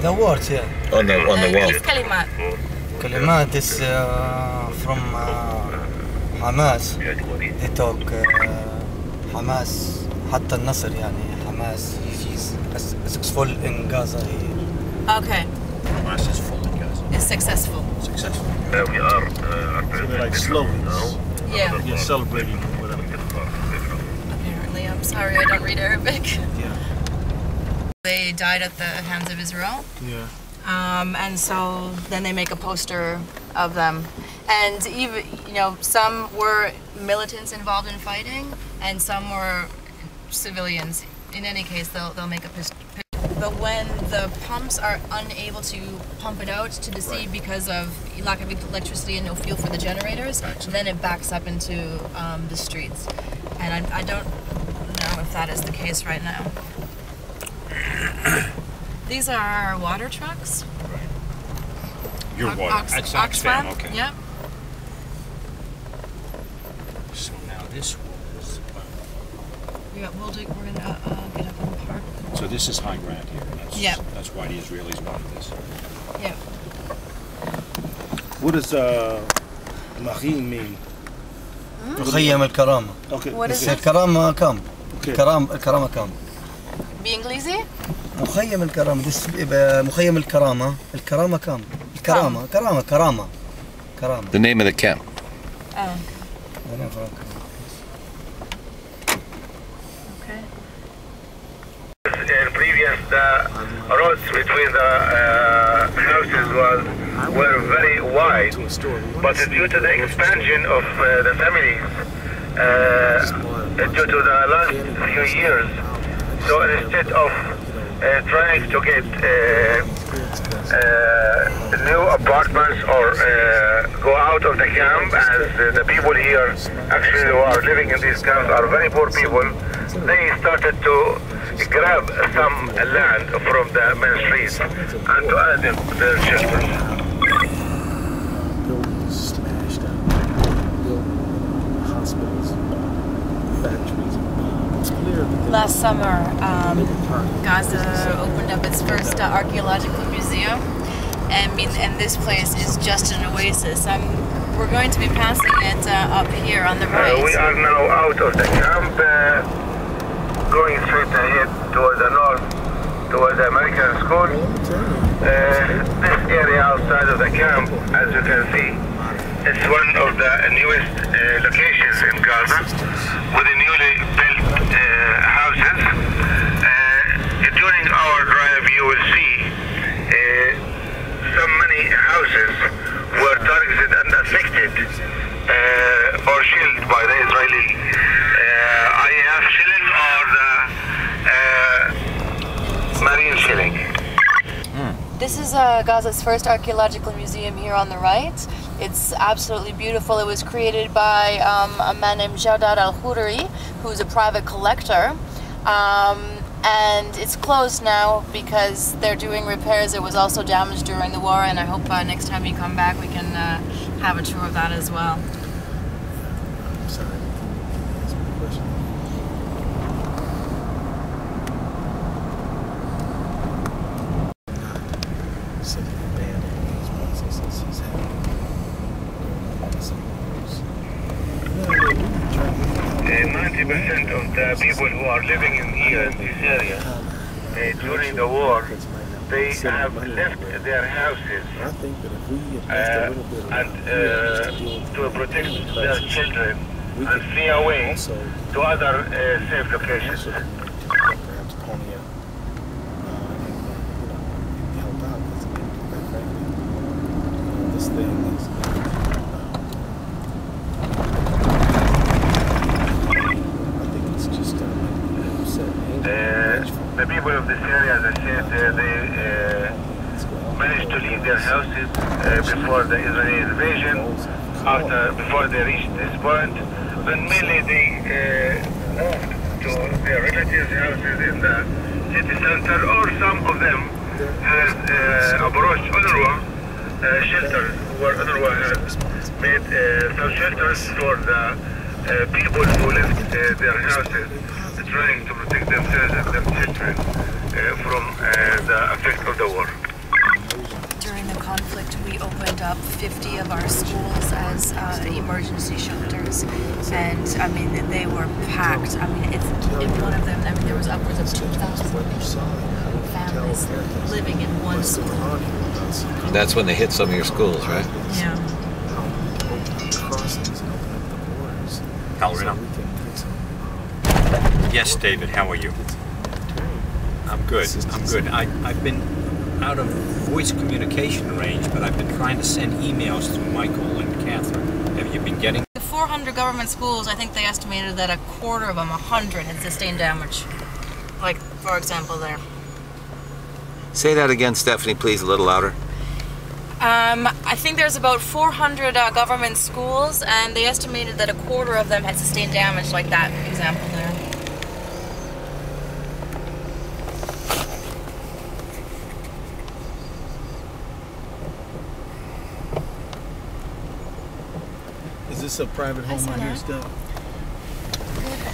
The words, yeah. On the wall. كيف كلمات؟ كلمات is from Hamas. They talk Hamas. حتى النصر يعني Hamas is successful in Gaza here. Okay. Hamas is full in Gaza. It's successful. Successful. We are So they're like slogans. Yeah. You're celebrating whatever. Apparently, I'm sorry, I don't read Arabic. Yeah. They died at the hands of Israel. Yeah. And so then they make a poster of them. And even, some were militants involved in fighting, and some were civilians. In any case, they'll make a picture. But when the pumps are unable to pump it out to the sea because of lack of electricity and no fuel for the generators, then it backs up into the streets. And I don't know if that is the case right now. These are water trucks. Your water. That's Oxfam. Okay. Yep. So now this was. Yeah, we're gonna get up in the park. So this is high ground here. That's why the Israelis wanted this. Yeah. What does Mahim mean? مخيم الكرامة. Okay. What is It's it? الكرامة كام. Okay. الكرامة كام. بإنجليزي؟ مخيم الكرامة. مخيم الكرامة. الكرامة كام. الكرامة. كرامة. The name of the camp. Oh. Okay. in previous the roads between the houses were very wide, but due to the expansion of the families due to the last few years, so instead of trying to get new apartments or go out of the camp, as the people here actually who are living in these camps are very poor people, they started to grab some land from the main streets and to add them to their shelters. Buildings smashed up. Hospitals, factories. It's clear that Last summer, Gaza opened up its first archaeological museum, and this place is just an oasis. We're going to be passing it up here on the right. We are now out of the camp, going straight ahead toward the north, toward the American school. This area outside of the camp, as you can see, is one of the newest locations in Gaza, with the newly built houses. During our drive, you will see so many houses were targeted and affected or shelled by the Israeli IAF shelling or the marine shelling. This is Gaza's first archaeological museum here on the right. It's absolutely beautiful. It was created by a man named Jawdad al-Khudri, who's a private collector. And it's closed now because they're doing repairs. It was also damaged during the war, and I hope next time you come back we can have a tour of that as well. sorry. That's my question. Simply abandoning these processes is happening. 90% of the people who are living in here in this area during the war, they have left their houses and to protect their children and flee away to other safe locations. Perhaps pony up and help out because quite frankly, this thing is I think it's just the people of this area, as I said, they managed to leave their houses before the Israeli invasion, before they reached this point, but mainly they moved to their relatives' houses in the city center, or some of them has approached UNRWA shelters, where UNRWA has made some shelters for the people who left their houses, trying to protect themselves and their children from the effect of the war. conflict, we opened up 50 of our schools as emergency shelters, and I mean they were packed. I mean, it's in one of them. I mean, there was upwards of 2,000 families living in one school. That's when they hit some of your schools, right? Yeah. Hallerina. Yes, David, how are you? I'm good. I'm good. I've been out of voice communication range, but I've been trying to send emails to Michael and Catherine. Have you been getting? The 400 government schools, I think they estimated that a quarter of them, 100, had sustained damage. Like, for example, there. Say that again, Stephanie, please, a little louder. I think there's about 400 government schools, and they estimated that a quarter of them had sustained damage, like that example there. Is this a private home on your stuff?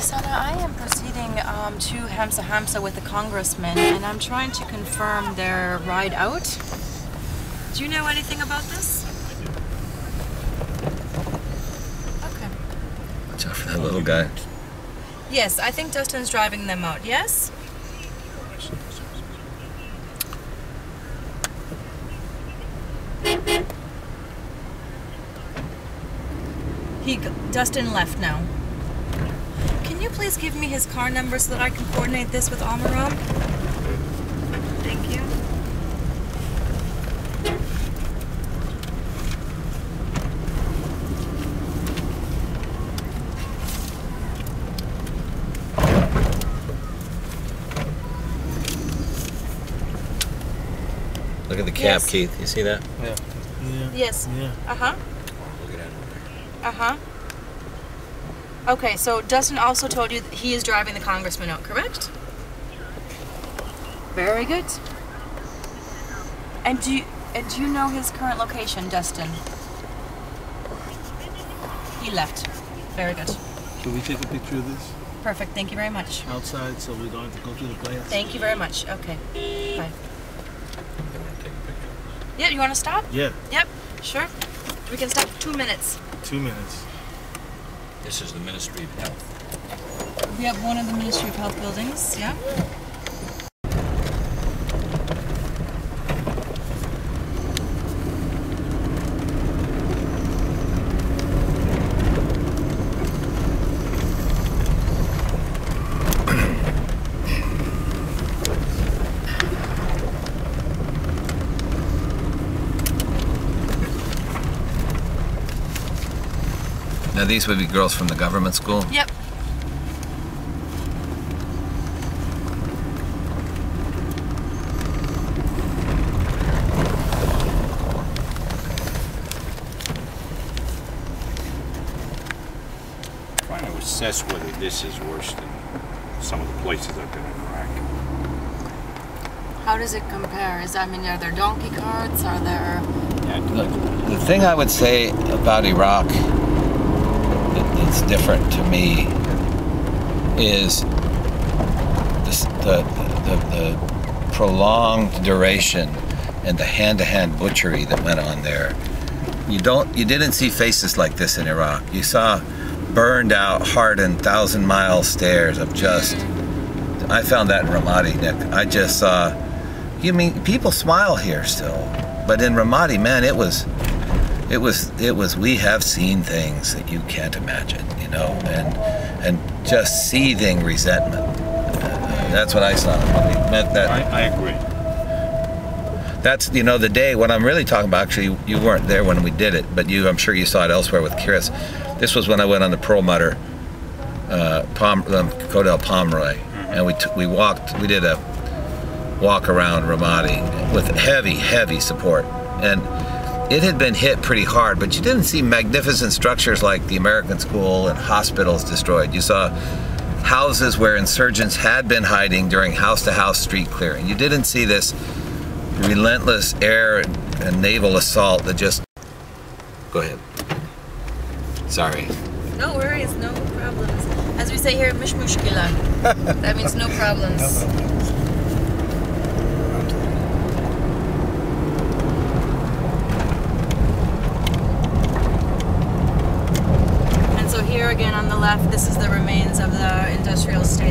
Sana, I am proceeding to Hamsa with the congressman, and I'm trying to confirm their ride out. Do you know anything about this? Okay. Watch out for that little guy. Yes, I think Dustin's driving them out, yes? Dustin left now. Can you please give me his car number so that I can coordinate this with Amaram? Thank you. Look at the cap, Yes. Keith. You see that? Yeah. Yes. Yeah. Uh-huh. Look at that over there. Uh-huh. Okay, so Dustin also told you that he is driving the congressman out, correct? Very good. And do you know his current location, Dustin? He left. Very good. Can we take a picture of this Perfect. Thank you very much. outside so we don't have to go through the plants? Thank you very much. Okay. Bye. They want to take a picture. Yeah, you want to stop? Yeah, Yep. Sure. We can stop 2 minutes. 2 minutes. This is the Ministry of Health. We have one of the Ministry of Health buildings. Yeah. Now these would be girls from the government school? Yep. Trying to assess whether this is worse than some of the places I've been in Iraq. How does it compare? Are there donkey carts? Are there? The thing I would say about Iraq that's different to me is the prolonged duration and the hand-to-hand butchery that went on there. You didn't see faces like this in Iraq. You saw burned out, hardened, 1,000-mile stares of just. I found that in Ramadi, Nick. I just saw. You mean people smile here still, but in Ramadi, man, it was. We have seen things that you can't imagine, you know, and just seething resentment. That's what I saw when we met that. I agree. That's, you know, the day when I'm really talking about. Actually, you weren't there when we did it, but I'm sure you saw it elsewhere with Chris. This was when I went on the Perlmutter, Codell Pomeroy, and we did a walk around Ramadi with heavy support, and it had been hit pretty hard, but you didn't see magnificent structures like the American School and hospitals destroyed. You saw houses where insurgents had been hiding during house-to-house street clearing. You didn't see this relentless air and naval assault that just... Go ahead. Sorry. No worries, no problems. As we say here, mish mushkila. That means no problems. here again on the left, this is the remains of the industrial state.